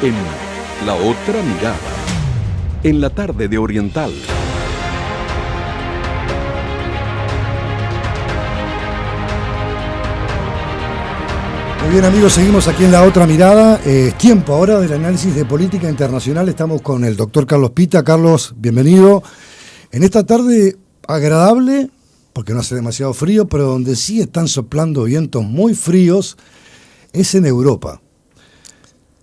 en La Otra Mirada, en la tarde de Oriental. Muy bien, amigos, seguimos aquí en La Otra Mirada. Es tiempo ahora del análisis de política internacional. Estamos con el doctor Carlos Pita. Carlos, bienvenido. En esta tarde agradable, porque no hace demasiado frío, pero donde sí están soplando vientos muy fríos, es en Europa.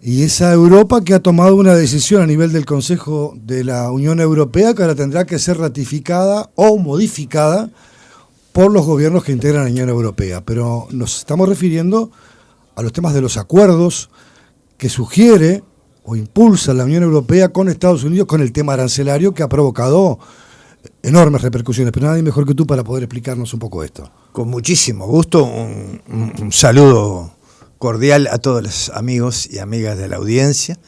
Y esa Europa que ha tomado una decisión a nivel del Consejo de la Unión Europea que ahora tendrá que ser ratificada o modificada por los gobiernos que integran la Unión Europea. Pero nos estamos refiriendo a los temas de los acuerdos que sugiere o impulsa la Unión Europea con Estados Unidos con el tema arancelario que ha provocado enormes repercusiones. Pero nadie mejor que tú para poder explicarnos un poco esto. Con muchísimo gusto, un saludo cordial a todos los amigos y amigas de la audiencia,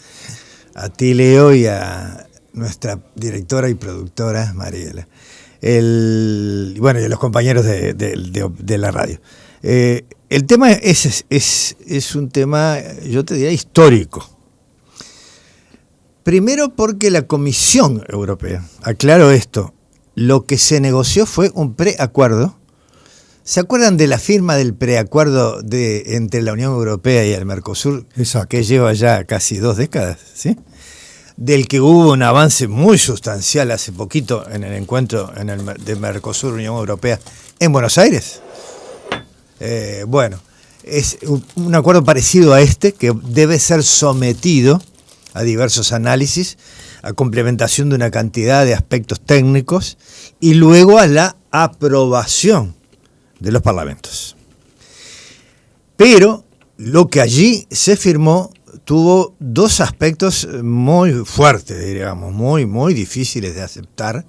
a ti, Leo, y a nuestra directora y productora, Mariela. Bueno, y a los compañeros de la radio. El tema es un tema, yo te diría, histórico. Primero porque la Comisión Europea, aclaro esto, lo que se negoció fue un preacuerdo. ¿Se acuerdan de la firma del preacuerdo entre la Unión Europea y el Mercosur? Exacto. Que lleva ya casi 2 décadas, ¿sí? Del que hubo un avance muy sustancial hace poquito en el encuentro de Mercosur-Unión Europea en Buenos Aires. Bueno, es un acuerdo parecido a este que debe ser sometido a diversos análisis, a complementación de una cantidad de aspectos técnicos y luego a la aprobación de los parlamentos. Pero lo que allí se firmó tuvo 2 aspectos muy fuertes, digamos, muy difíciles de aceptar,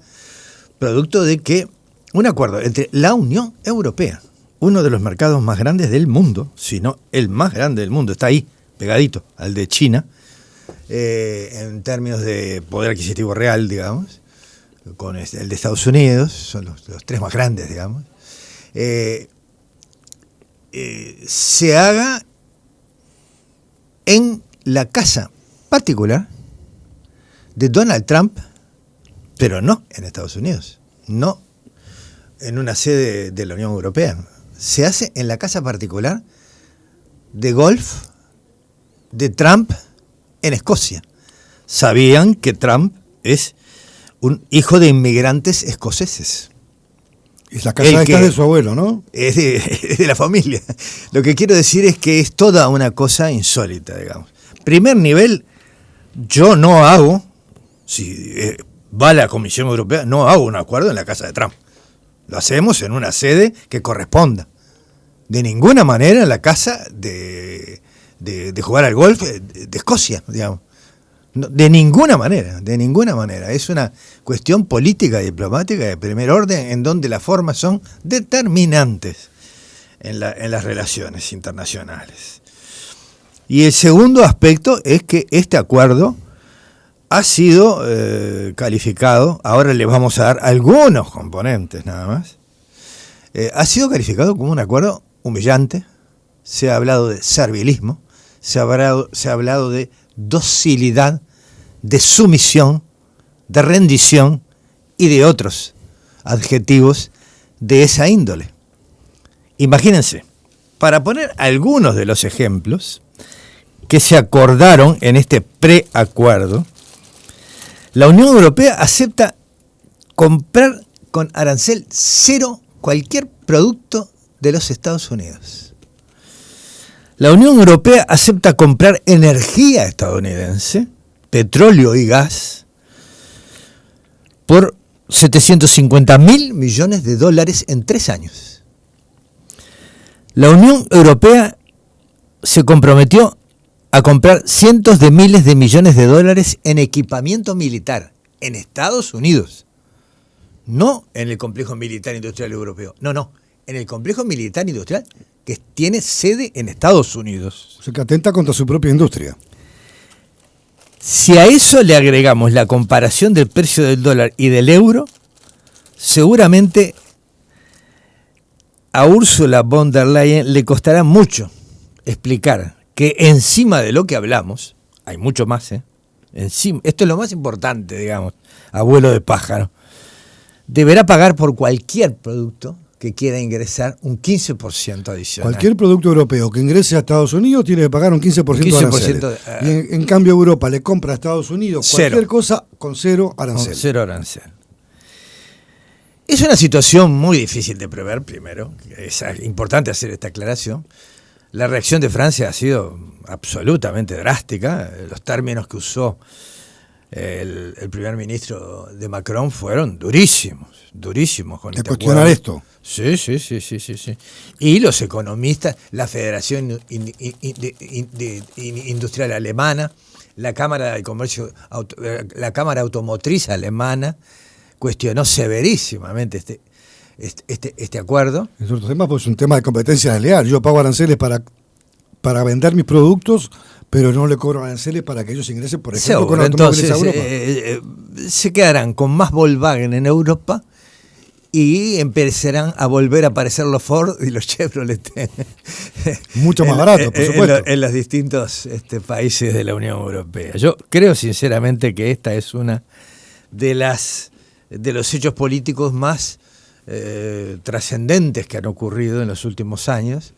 producto de que un acuerdo entre la Unión Europea, uno de los mercados más grandes del mundo, si no el más grande del mundo, está ahí, pegadito al de China, en términos de poder adquisitivo real, digamos, con el de Estados Unidos, son los 3 más grandes, digamos, se haga en la casa particular de Donald Trump, pero no en Estados Unidos, no en una sede de la Unión Europea. Se hace en la casa particular de golf de Trump en Escocia. Sabían que Trump es un hijo de inmigrantes escoceses. Es la casa de su abuelo, ¿no? Es de la familia. Lo que quiero decir es que es toda una cosa insólita, digamos. Primer nivel, yo no hago, si va la Comisión Europea, no hago un acuerdo en la casa de Trump. Lo hacemos en una sede que corresponda. De ninguna manera en la casa de jugar al golf de Escocia, digamos. No, de ninguna manera. Es una cuestión política y diplomática de primer orden en donde las formas son determinantes en las relaciones internacionales. Y el segundo aspecto es que este acuerdo ha sido calificado, ahora le vamos a dar algunos componentes nada más, ha sido calificado como un acuerdo humillante, se ha hablado de servilismo, se ha hablado de docilidad, de sumisión, de rendición y de otros adjetivos de esa índole. Imagínense, para poner algunos de los ejemplos que se acordaron en este preacuerdo, la Unión Europea acepta comprar con arancel cero cualquier producto de los Estados Unidos. La Unión Europea acepta comprar energía estadounidense, petróleo y gas, por $750.000 millones en 3 años. La Unión Europea se comprometió a comprar cientos de miles de millones de dólares en equipamiento militar en Estados Unidos. No en el complejo militar industrial europeo, no, en el complejo militar industrial que tiene sede en Estados Unidos. O sea, que atenta contra su propia industria. Si a eso le agregamos la comparación del precio del dólar y del euro, seguramente a Ursula von der Leyen le costará mucho explicar que encima de lo que hablamos, hay mucho más, encima, esto es lo más importante, digamos, abuelo de pájaro, deberá pagar por cualquier producto que quiera ingresar un 15% adicional. Cualquier producto europeo que ingrese a Estados Unidos tiene que pagar un 15% de aranceles. Y en cambio Europa le compra a Estados Unidos cualquier cosa con cero arancel. Con cero arancel. Es una situación muy difícil de prever, primero. Es importante hacer esta aclaración. La reacción de Francia ha sido absolutamente drástica. Los términos que usó el primer ministro de Macron fueron durísimos con de cuestionar esto. Sí. Y los economistas, la Federación Industrial Alemana, la Cámara de Comercio, la Cámara Automotriz Alemana, cuestionó severísimamente este acuerdo. Es otro tema, pues es un tema de competencia desleal. Yo pago aranceles para vender mis productos, pero no le cobro aranceles para que ellos ingresen, por ejemplo, con automóviles a Europa. Se quedarán con más Volkswagen en Europa y empezarán a volver a aparecer los Ford y los Chevrolet. Mucho más barato, por supuesto. En los distintos países de la Unión Europea. Yo creo sinceramente que esta es una de los hechos políticos más trascendentes que han ocurrido en los últimos años.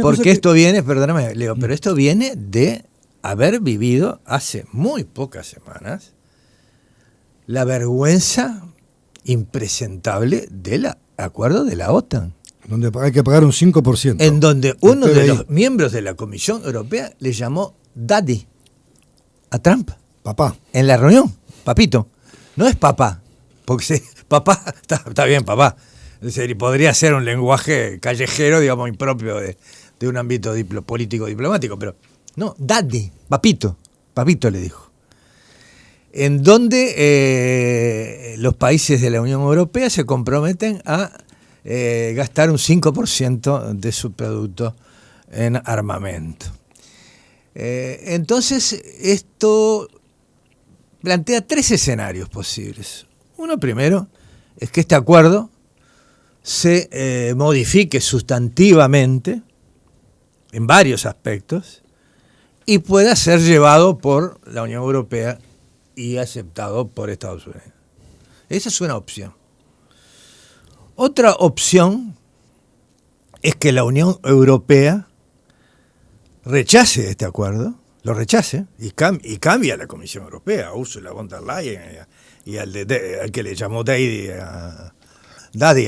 Porque esto viene, perdóname, Leo, pero esto viene de haber vivido hace muy pocas semanas la vergüenza impresentable del acuerdo de la OTAN. Donde hay que pagar un 5%. En donde uno de los miembros de la Comisión Europea le llamó Daddy a Trump. Papá. En la reunión, papito. No es papá, porque papá, está bien papá. Es decir, podría ser un lenguaje callejero, digamos, impropio de un ámbito político diplomático, pero no, Daddy, papito le dijo. En donde los países de la Unión Europea se comprometen a gastar un 5% de su producto en armamento. Entonces, esto plantea 3 escenarios posibles. Uno primero es que este acuerdo se modifique sustantivamente en varios aspectos y pueda ser llevado por la Unión Europea y aceptado por Estados Unidos. Esa es una opción. Otra opción es que la Unión Europea rechace este acuerdo, lo rechace y cambie a la Comisión Europea, a Ursula von der Leyen y al que le llamó Daddy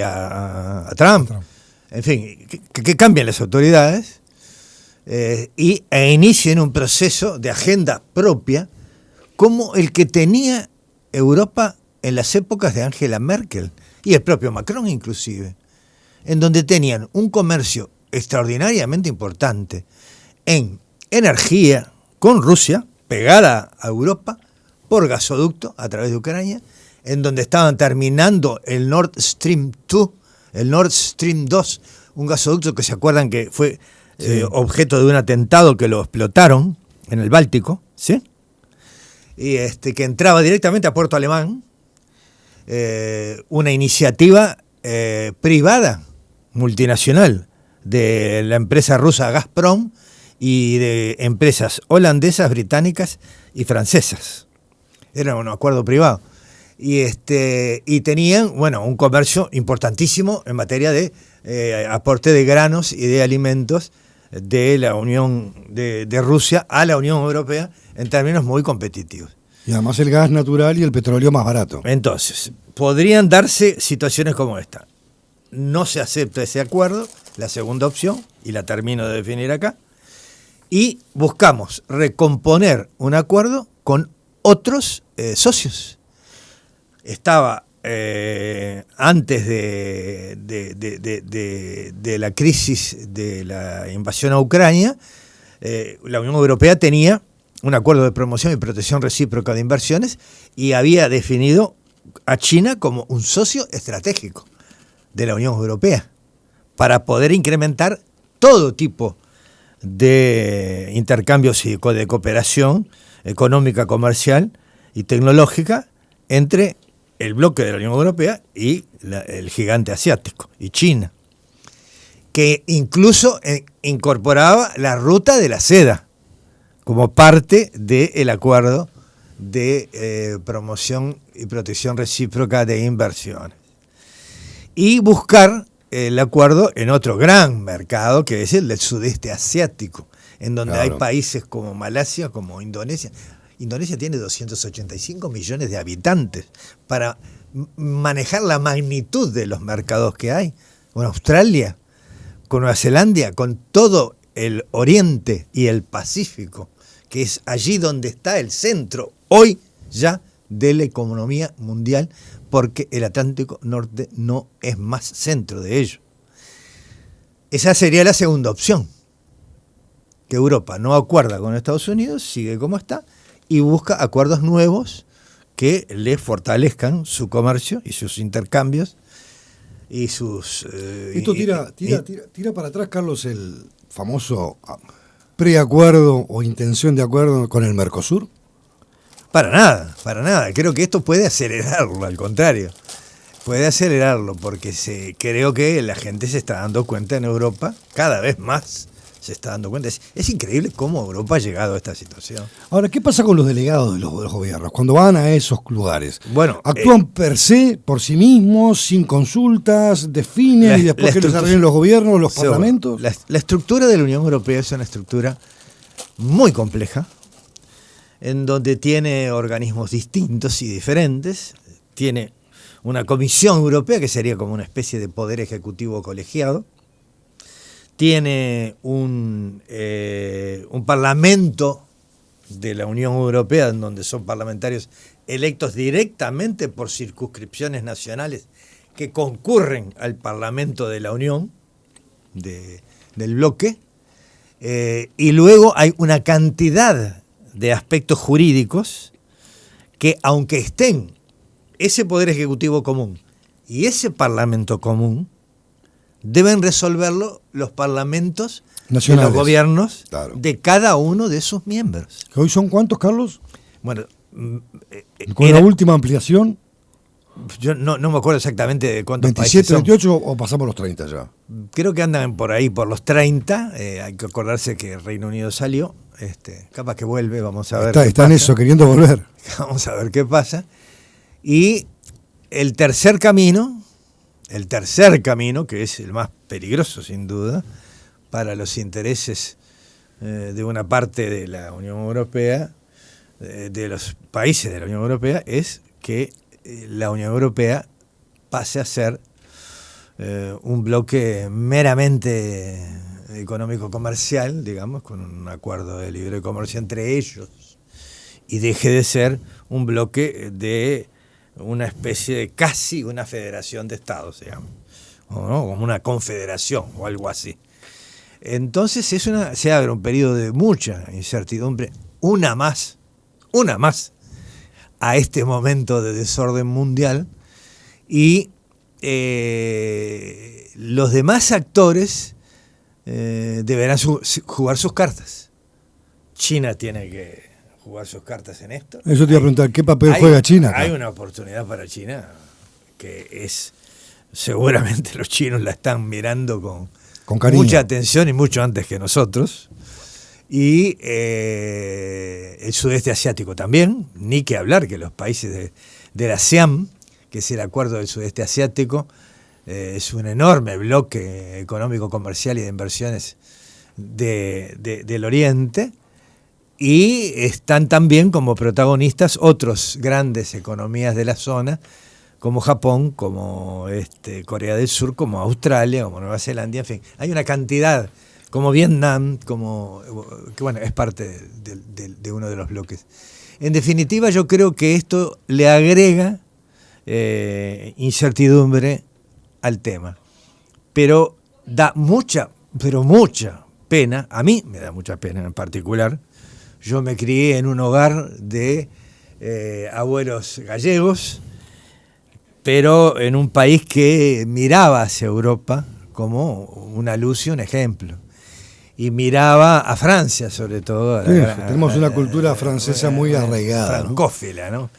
a Trump. En fin, que cambien las autoridades e inicien un proceso de agenda propia como el que tenía Europa en las épocas de Angela Merkel y el propio Macron inclusive, en donde tenían un comercio extraordinariamente importante en energía con Rusia, pegada a Europa, por gasoducto a través de Ucrania, en donde estaban terminando el Nord Stream 2, el Nord Stream 2, un gasoducto que se acuerdan que fue objeto de un atentado que lo explotaron en el Báltico, ¿sí? Y que entraba directamente a Puerto Alemán, una iniciativa privada, multinacional, de la empresa rusa Gazprom y de empresas holandesas, británicas y francesas. Era un acuerdo privado. Y tenían, un comercio importantísimo en materia de aporte de granos y de alimentos de la Unión de Rusia a la Unión Europea en términos muy competitivos. Y además el gas natural y el petróleo más barato. Entonces, podrían darse situaciones como esta. No se acepta ese acuerdo, la segunda opción, y la termino de definir acá, y buscamos recomponer un acuerdo con otros socios. Estaba antes de la crisis de la invasión a Ucrania, la Unión Europea tenía un acuerdo de promoción y protección recíproca de inversiones y había definido a China como un socio estratégico de la Unión Europea para poder incrementar todo tipo de intercambios y de cooperación económica, comercial y tecnológica entre el bloque de la Unión Europea y el gigante asiático, y China, que incluso incorporaba la ruta de la seda como parte del acuerdo de promoción y protección recíproca de inversiones. Y buscar el acuerdo en otro gran mercado, que es el del sudeste asiático, en donde hay países como Malasia, como Indonesia. Indonesia tiene 285 millones de habitantes. Para manejar la magnitud de los mercados que hay, con Australia, con Nueva Zelanda, con todo el Oriente y el Pacífico, que es allí donde está el centro hoy ya de la economía mundial, porque el Atlántico Norte no es más centro de ello. Esa sería la segunda opción, que Europa no acuerda con Estados Unidos, sigue como está, y busca acuerdos nuevos que le fortalezcan su comercio y sus intercambios y sus... Esto tira para atrás, Carlos, el famoso preacuerdo o intención de acuerdo con el Mercosur. Para nada. Creo que esto puede acelerarlo, al contrario. Puede acelerarlo porque creo que la gente se está dando cuenta en Europa, cada vez más se está dando cuenta. Es increíble cómo Europa ha llegado a esta situación. Ahora, ¿qué pasa con los delegados de los gobiernos cuando van a esos lugares? Bueno, ¿actúan per se, por sí mismos, sin consultas, definen y después que les arreglen los gobiernos, los parlamentos? La estructura de la Unión Europea es una estructura muy compleja, en donde tiene organismos distintos y diferentes. Tiene una Comisión Europea, que sería como una especie de poder ejecutivo colegiado. Tiene un Parlamento de la Unión Europea, en donde son parlamentarios electos directamente por circunscripciones nacionales que concurren al Parlamento de la Unión, del bloque. Y luego hay una cantidad de aspectos jurídicos que, aunque estén ese Poder Ejecutivo común y ese Parlamento común, deben resolverlo los parlamentos nacionales, de los gobiernos, claro, de cada uno de sus miembros. ¿Hoy son cuántos, Carlos? Bueno, con la última ampliación, yo no me acuerdo exactamente de cuántos 27, países son. 28 o pasamos los 30 ya. Creo que andan por ahí, por los 30. Hay que acordarse que el Reino Unido salió. Capaz que vuelve, vamos a ver. Está en eso, queriendo volver. Vamos a ver qué pasa. Y el tercer camino, que es el más peligroso sin duda, para los intereses de una parte de la Unión Europea, de los países de la Unión Europea, es que la Unión Europea pase a ser un bloque meramente económico-comercial, digamos, con un acuerdo de libre comercio entre ellos, y deje de ser un bloque de una especie de casi una federación de estados, digamos, ¿no? Como una confederación o algo así. Entonces se abre un periodo de mucha incertidumbre, una más a este momento de desorden mundial, y los demás actores deberán jugar sus cartas. China tiene que jugar sus cartas en esto. Eso te iba a preguntar, ¿qué papel juega China acá? Hay una oportunidad para China que es, seguramente los chinos la están mirando con cariño, mucha atención y mucho antes que nosotros. Y el sudeste asiático también, ni que hablar que los países de la ASEAN, que es el acuerdo del sudeste asiático, es un enorme bloque económico, comercial y de inversiones del Oriente, y están también como protagonistas otros grandes economías de la zona, como Japón, como Corea del Sur, como Australia, como Nueva Zelanda, en fin, hay una cantidad, como Vietnam, que bueno, es parte de uno de los bloques. En definitiva, yo creo que esto le agrega incertidumbre al tema, pero da mucha pena, a mí me da mucha pena en particular. Yo me crié en un hogar de abuelos gallegos, pero en un país que miraba hacia Europa como una luz y un ejemplo. Y miraba a Francia, sobre todo. Tenemos una cultura francesa muy arraigada, francófila, ¿no?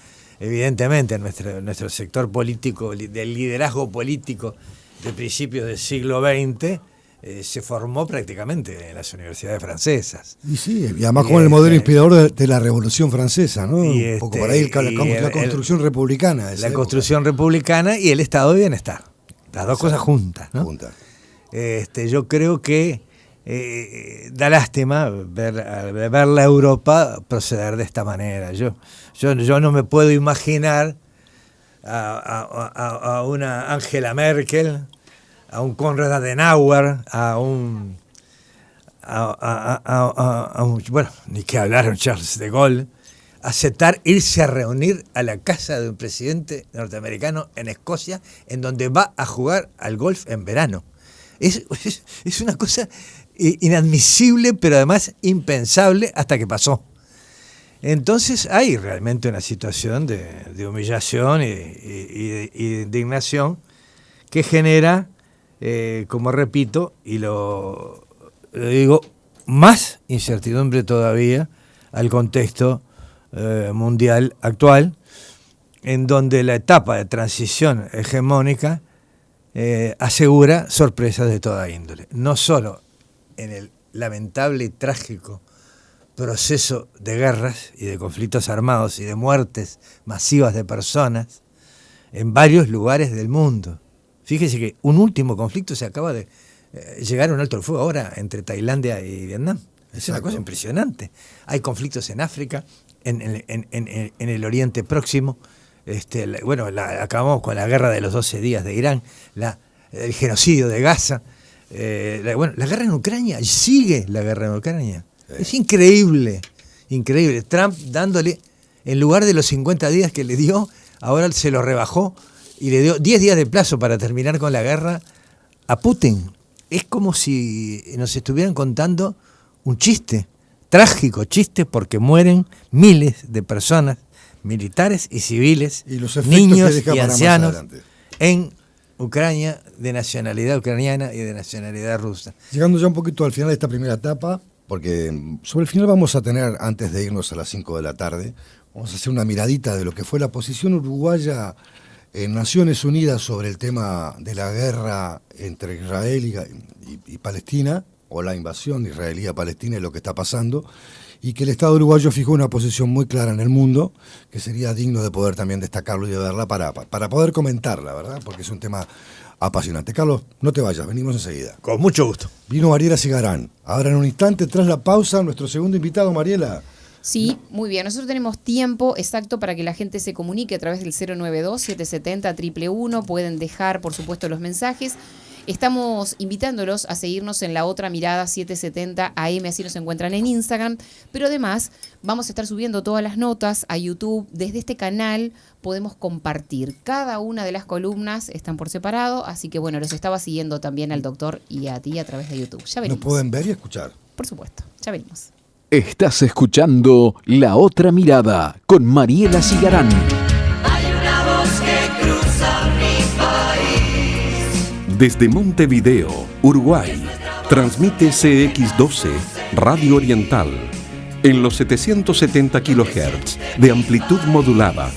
Evidentemente, nuestro sector político, del liderazgo político de principios del siglo XX, se formó prácticamente en las universidades francesas. Y sí, y además con el modelo inspirador de la Revolución Francesa, ¿no? Un poco por ahí la construcción republicana. La construcción republicana y el estado de bienestar. Las dos cosas juntas, ¿no? Yo creo que da lástima ver la Europa proceder de esta manera. Yo no me puedo imaginar a una Angela Merkel, a un Konrad Adenauer, bueno, ni que hablar, un Charles de Gaulle, aceptar irse a reunir a la casa de un presidente norteamericano en Escocia, en donde va a jugar al golf en verano. Es una cosa inadmisible, pero además impensable hasta que pasó. Entonces hay realmente una situación de humillación y de indignación que genera, como repito, y lo digo, más incertidumbre todavía al contexto mundial actual, en donde la etapa de transición hegemónica asegura sorpresas de toda índole. No solo en el lamentable y trágico proceso de guerras y de conflictos armados y de muertes masivas de personas en varios lugares del mundo. Fíjese que un último conflicto se acaba de llegar a un alto el fuego ahora entre Tailandia y Vietnam. Es una cosa impresionante. Hay conflictos en África, en el Oriente Próximo. Acabamos con la guerra de los 12 días de Irán, el genocidio de Gaza. La guerra en Ucrania, sigue la guerra en Ucrania. Es increíble, increíble. Trump dándole, en lugar de los 50 días que le dio, ahora se lo rebajó y le dio 10 días de plazo para terminar con la guerra a Putin. Es como si nos estuvieran contando un chiste, trágico chiste, porque mueren miles de personas, militares y civiles, y los niños y ancianos en Ucrania, de nacionalidad ucraniana y de nacionalidad rusa. Llegando ya un poquito al final de esta primera etapa, porque sobre el final vamos a tener, antes de irnos a las 5 de la tarde, vamos a hacer una miradita de lo que fue la posición uruguaya en Naciones Unidas sobre el tema de la guerra entre Israel y Palestina, o la invasión israelí a Palestina y lo que está pasando, y que el Estado uruguayo fijó una posición muy clara en el mundo, que sería digno de poder también destacarlo y de verla para poder comentarla, ¿verdad? Porque es un tema apasionante. Carlos, no te vayas, venimos enseguida. Con mucho gusto. Vino Mariela Cigarán. Ahora en un instante, tras la pausa, nuestro segundo invitado, Mariela. Sí, muy bien. Nosotros tenemos tiempo exacto para que la gente se comunique a través del 092-770-111. Pueden dejar, por supuesto, los mensajes. Estamos invitándolos a seguirnos en La Otra Mirada 770 AM, así nos encuentran en Instagram. Pero además vamos a estar subiendo todas las notas a YouTube. Desde este canal podemos compartir. Cada una de las columnas están por separado, así que bueno, los estaba siguiendo también al doctor y a ti a través de YouTube. Ya venimos. Nos pueden ver y escuchar. Por supuesto, ya venimos. Estás escuchando La Otra Mirada con Mariela Cigarán. Hay una voz que cruza mi país. Desde Montevideo, Uruguay, transmite CX12 Radio Oriental en los 770 kHz de amplitud modulada